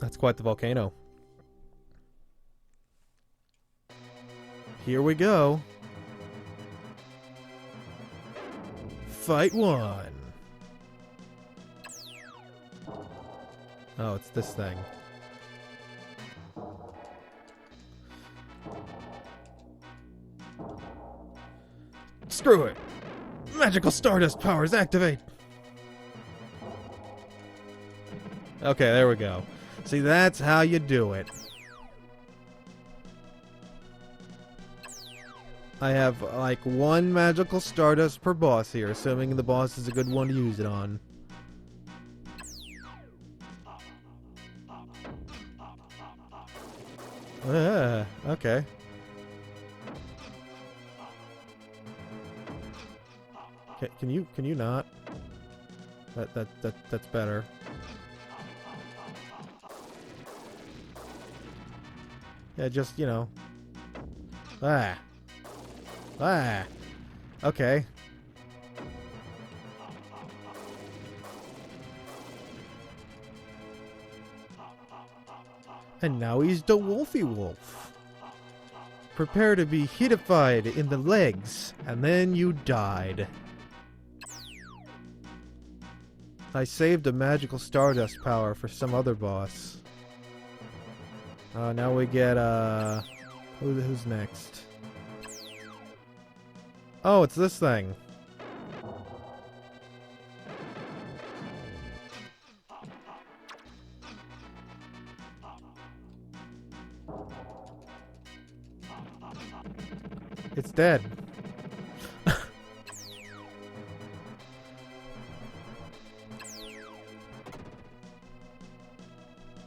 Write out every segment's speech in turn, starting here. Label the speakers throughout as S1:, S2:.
S1: That's quite the volcano. Here we go. Fight 1. Oh, it's this thing. Screw it! Magical Stardust powers activate! Okay, there we go. See, that's how you do it. I have, like, 1 magical Stardust per boss here, assuming the boss is a good one to use it on. Okay. Can you not? That's better. Yeah, just, you know. Okay. And now he's the Wolfy Wolf. Prepare to be hitified in the legs, and then you died. I saved a magical Stardust power for some other boss. Now we get, who's next? Oh, it's this thing. It's dead.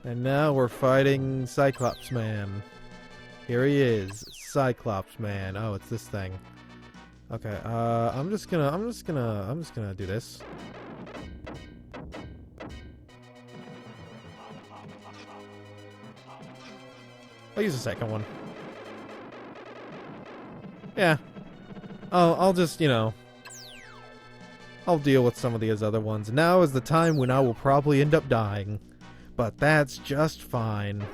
S1: And now we're fighting Cyclops Man. Here he is, Cyclops Man. Oh, it's this thing. Okay, I'm just gonna do this. I'll use the second one. Yeah. I'll just, you know, I'll deal with some of these other ones. Now is the time when I will probably end up dying. But that's just fine.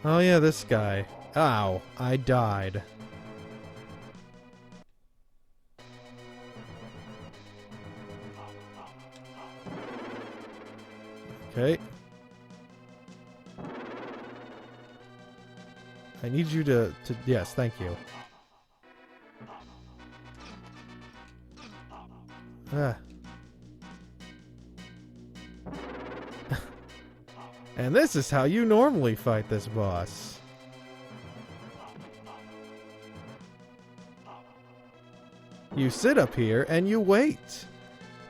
S1: Oh yeah, this guy. Ow, I died. Okay. I need you to yes, thank you. And this is how you normally fight this boss. You sit up here and you wait.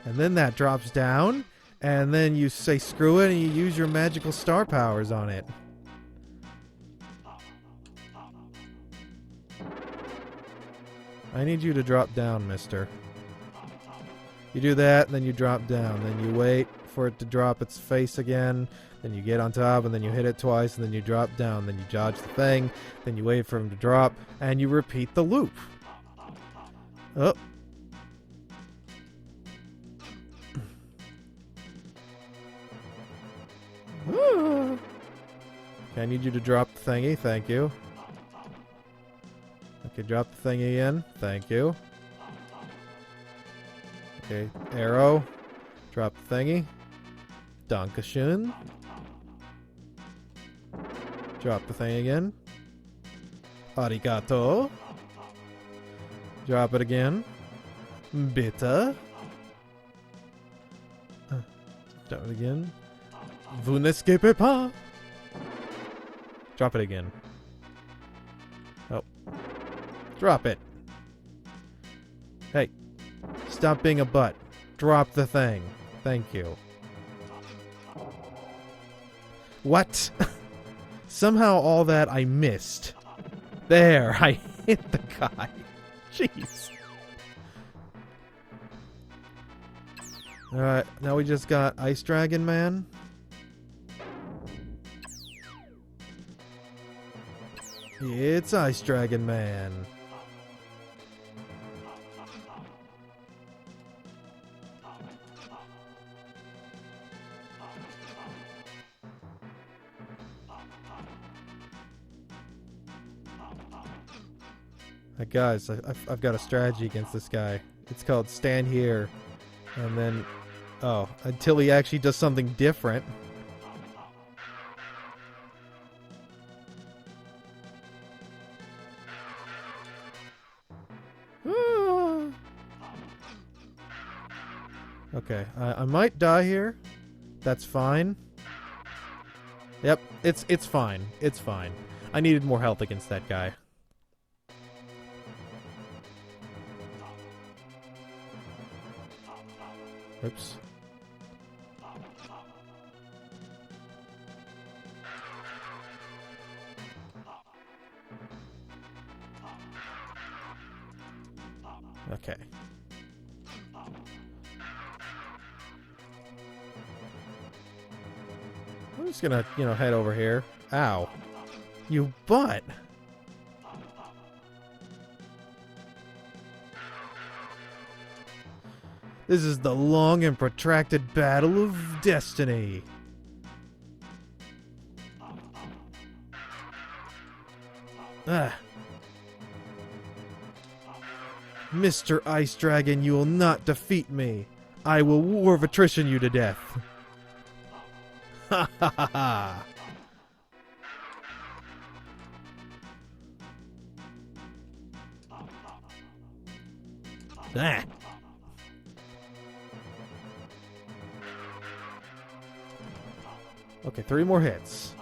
S1: And then that drops down. And then you say screw it and you use your magical star powers on it. I need you to drop down, mister. You do that, and then you drop down. Then you wait for it to drop its face again. Then you get on top, and then you hit it twice, and then you drop down. Then you dodge the thing. Then you wait for him to drop, and you repeat the loop. Oh. Okay, I need you to drop the thingy. Thank you. Okay, drop the thingy in. Thank you. Okay, arrow. Drop the thingy. Dankeschön. Drop the thing again. Arigato. Drop it again. Bitte. Drop it again. Vous n'escapez pas. Drop it again. Oh. Drop it. Hey. Stop being a butt. Drop the thing. Thank you. What? Somehow all that I missed. There, I hit the guy. Jeez. Alright, now we just got Ice Dragon Man. It's Ice Dragon Man. Guys, I've got a strategy against this guy. It's called stand here, and then... Oh, until he actually does something different. Okay, I might die here. That's fine. Yep, it's fine. It's fine. I needed more health against that guy. Oops. Okay. I'm just gonna, head over here. Ow. You butt! This is the long and protracted battle of destiny. Ah. Mr. Ice Dragon, you will not defeat me. I will war of attrition you to death. Ha ha ha ha. Ah. Okay, 3 more hits.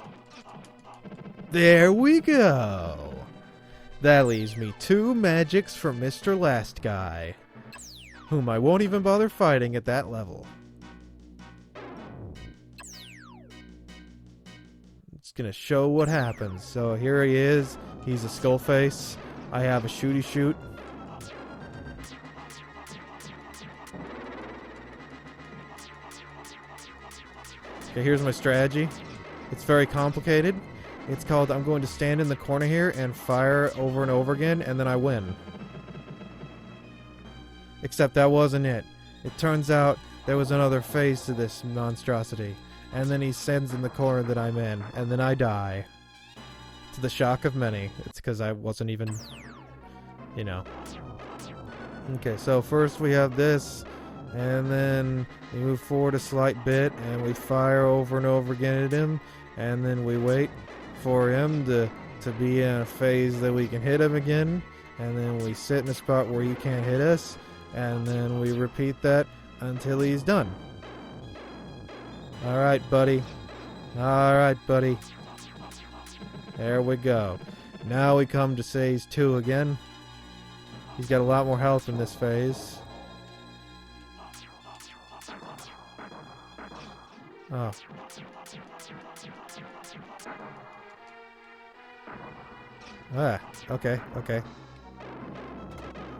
S1: There we go. That leaves me 2 magics from Mr. Last Guy, whom I won't even bother fighting at that level. It's gonna show what happens. So here he is. He's a skull face. I have a shooty shoot. Okay, here's my strategy. It's very complicated. It's called, I'm going to stand in the corner here and fire over and over again, and then I win. Except that wasn't it. It turns out there was another phase to this monstrosity. And then he stands in the corner that I'm in, and then I die. To the shock of many. It's because I wasn't even, Okay, so first we have this, and then we move forward a slight bit, and we fire over and over again at him, and then we wait for him to be in a phase that we can hit him again, and then we sit in a spot where he can't hit us, and then we repeat that until he's done. Alright, buddy. Alright, buddy. There we go. Now we come to phase 2 again. He's got a lot more health in this phase. Oh. Ah, okay.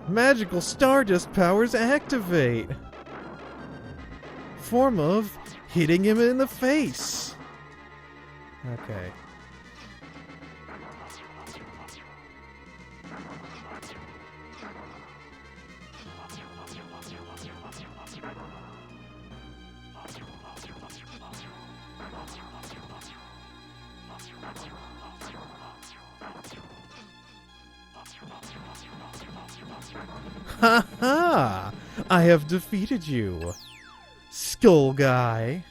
S1: Magical Stardust powers activate! Form of hitting him in the face! Okay. Ha ha! I have defeated you, Skull Guy.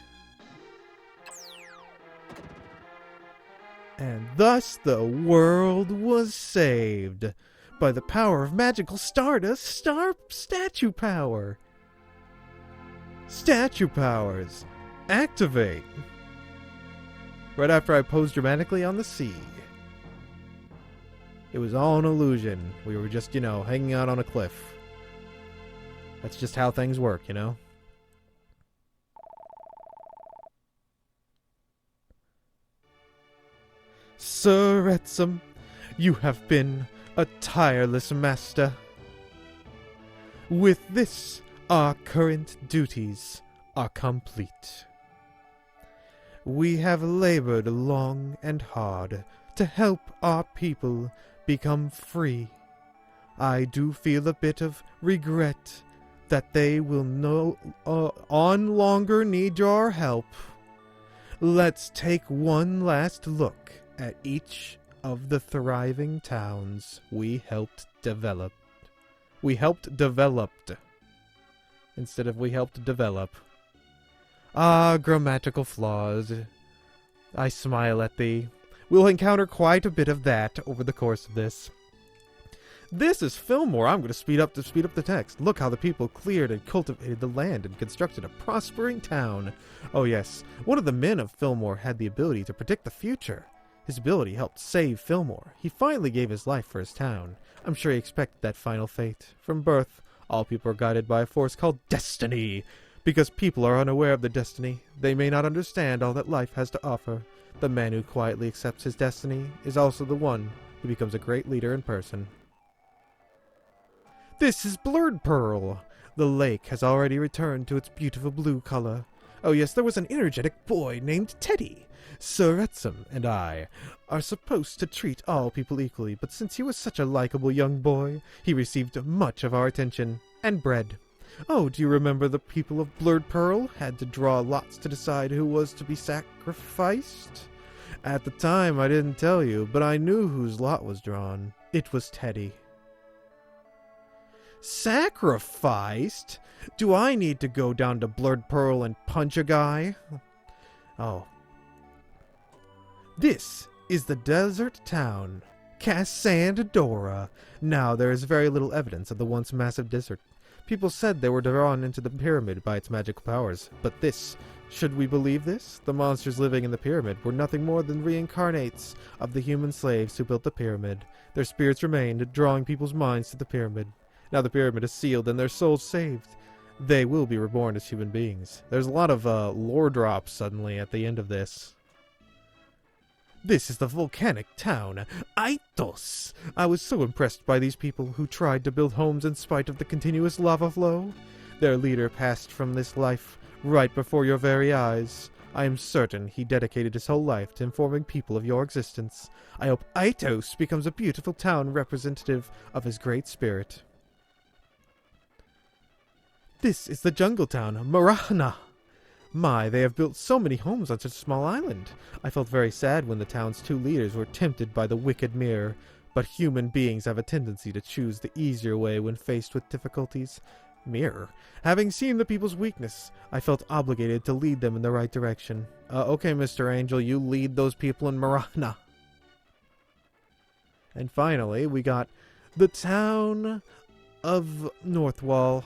S1: And thus the world was saved by the power of magical Stardust statue power. Statue powers activate. Right after I posed dramatically on the sea. It was all an illusion. We were just, hanging out on a cliff. That's just how things work, Sir Etsum, you have been a tireless master. With this, our current duties are complete. We have labored long and hard to help our people become free. I do feel a bit of regret that they will no longer need your help. Let's take one last look at each of the thriving towns we helped develop. We helped developed. Instead of we helped develop. Ah, grammatical flaws. I smile at thee. We'll encounter quite a bit of that over the course of this. This is Fillmore. I'm going to speed up the text. Look how the people cleared and cultivated the land and constructed a prospering town. Oh yes, one of the men of Fillmore had the ability to predict the future. His ability helped save Fillmore. He finally gave his life for his town. I'm sure he expected that final fate. From birth, all people are guided by a force called destiny. Because people are unaware of their destiny, they may not understand all that life has to offer. The man who quietly accepts his destiny is also the one who becomes a great leader in person. This is Blurred Pearl. The lake has already returned to its beautiful blue color. Oh yes, there was an energetic boy named Teddy. Sir Etsam and I are supposed to treat all people equally, but since he was such a likable young boy, he received much of our attention and bread. Oh, do you remember the people of Blurred Pearl had to draw lots to decide who was to be sacrificed? At the time, I didn't tell you, but I knew whose lot was drawn. It was Teddy. Sacrificed? Do I need to go down to Blurred Pearl and punch a guy? Oh. This is the desert town, Cassandra. Now there is very little evidence of the once massive desert. People said they were drawn into the pyramid by its magical powers, but this, should we believe this? The monsters living in the pyramid were nothing more than reincarnates of the human slaves who built the pyramid. Their spirits remained, drawing people's minds to the pyramid. Now the pyramid is sealed and their souls saved. They will be reborn as human beings. There's a lot of lore drops suddenly at the end of this. This is the volcanic town, Aitos. I was so impressed by these people who tried to build homes in spite of the continuous lava flow. Their leader passed from this life right before your very eyes. I am certain he dedicated his whole life to informing people of your existence. I hope Aitos becomes a beautiful town representative of his great spirit. This is the jungle town, Marahna. My, they have built so many homes on such a small island. I felt very sad when the town's two leaders were tempted by the wicked mirror, but human beings have a tendency to choose the easier way when faced with difficulties. Mirror. Having seen the people's weakness, I felt obligated to lead them in the right direction. Okay, Mr. Angel, you lead those people in Marahna. And finally, we got the town of Northwall.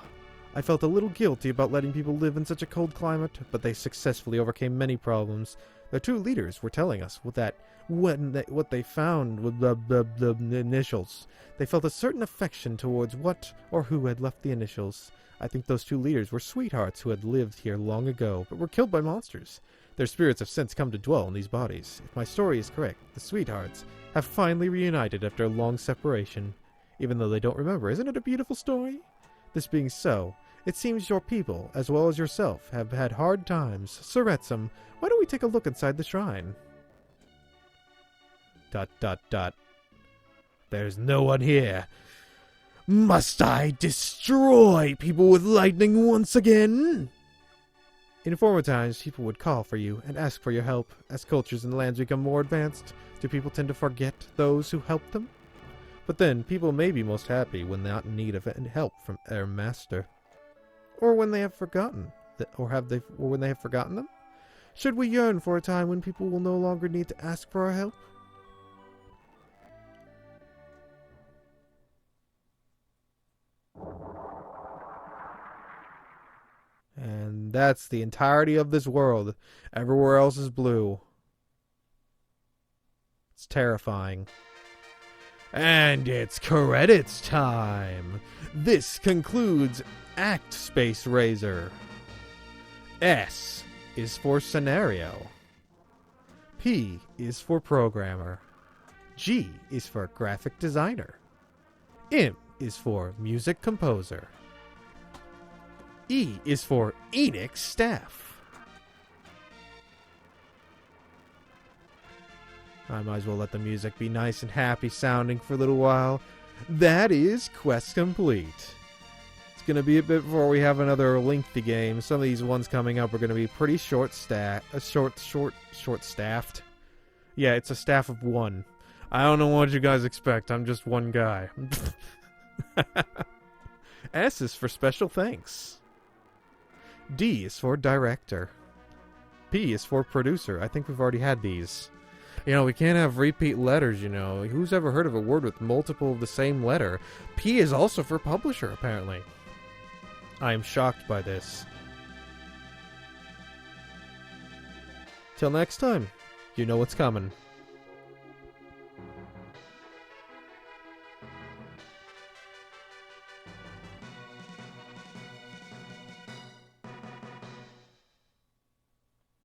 S1: I felt a little guilty about letting people live in such a cold climate, but they successfully overcame many problems. Their two leaders were telling us what they found with the initials. They felt a certain affection towards what or who had left the initials. I think those two leaders were sweethearts who had lived here long ago, but were killed by monsters. Their spirits have since come to dwell in these bodies. If my story is correct, the sweethearts have finally reunited after a long separation, even though they don't remember. Isn't it a beautiful story? This being so, it seems your people, as well as yourself, have had hard times. Sir Etsam, why don't we take a look inside the shrine? ... There's no one here. Must I destroy people with lightning once again? In former times, people would call for you and ask for your help. As cultures and lands become more advanced, do people tend to forget those who helped them? But then, people may be most happy when not in need of any help from their master. Or when they have forgotten, when they have forgotten them? Should we yearn for a time when people will no longer need to ask for our help? And that's the entirety of this world. Everywhere else is blue. It's terrifying. And it's credits time! This concludes ActRaiser. S is for scenario. P is for programmer. G is for graphic designer. M is for music composer. E is for Enix staff. I might as well let the music be nice and happy sounding for a little while. That is quest complete. It's going to be a bit before we have another lengthy game. Some of these ones coming up are going to be pretty short-staffed. Yeah, it's a staff of one. I don't know what you guys expect. I'm just one guy. S is for special thanks. D is for director. P is for producer. I think we've already had these. You know, we can't have repeat letters, you know. Who's ever heard of a word with multiple of the same letter? P is also for publisher, apparently. I am shocked by this. Till next time, you know what's coming.